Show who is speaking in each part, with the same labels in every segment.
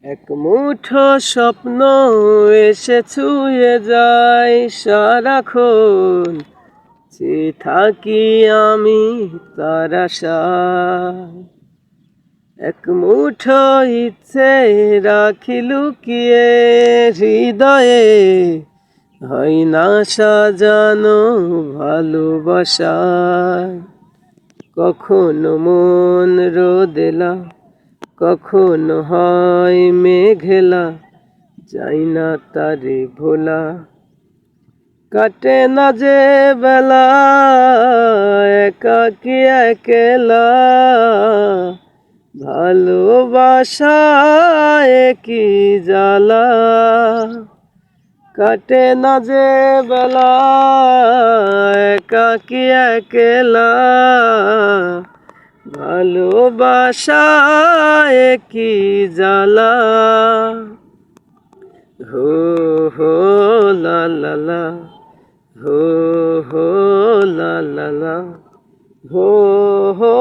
Speaker 1: এক মুঠো স্বপ্ন এসে ছুঁয়ে যায় সারাক্ষণ, চেয়ে থাকি আমি তার আশায়। এক মুঠো ইচ্ছে রাখি লুকিয়ে হৃদয়ে, হয় না সাজানো ভালোবাসায়। কখনো মন রোদেলা, কখনো হয় মেঘেলা, যাই না তারে ভোলা। কাটে না যে বেলা একাকী একলা, ভালোবাসায় কি জ্বালা। কাটে না যে বেলা একাকী একলা, ভালোবাসায় কি জ্বালা। হো হো লা লা লা, হো হো লা লা লা, হো হো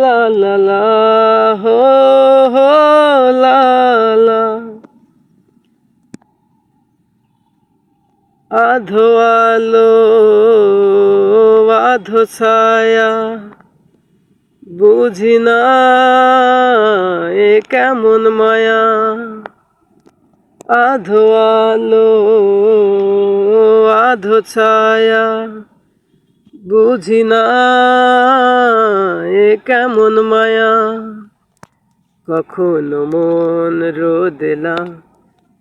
Speaker 1: লা লা লা, হো হো লা লা। আধো আলো আধো ছায়া, বুঝি না এ কেমন মায়া। আধো আলো আধো ছায়া, বুঝি না এ কেমন মায়া। কখনো মন রোদেলা,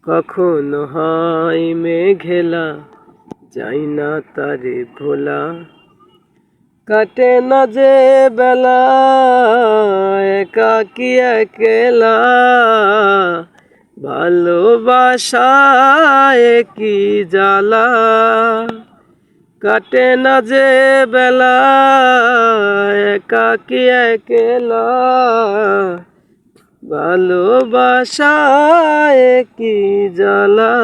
Speaker 1: কখনো হয় মেঘেলা, যাই না তারে ভোলা। কাটে না যে বেলা একাকী একলা, ভালোবাসায় কি জ্বালা। কাটে না যে বেলা একাকী একলা, ভালোবাসায় কি জ্বালা।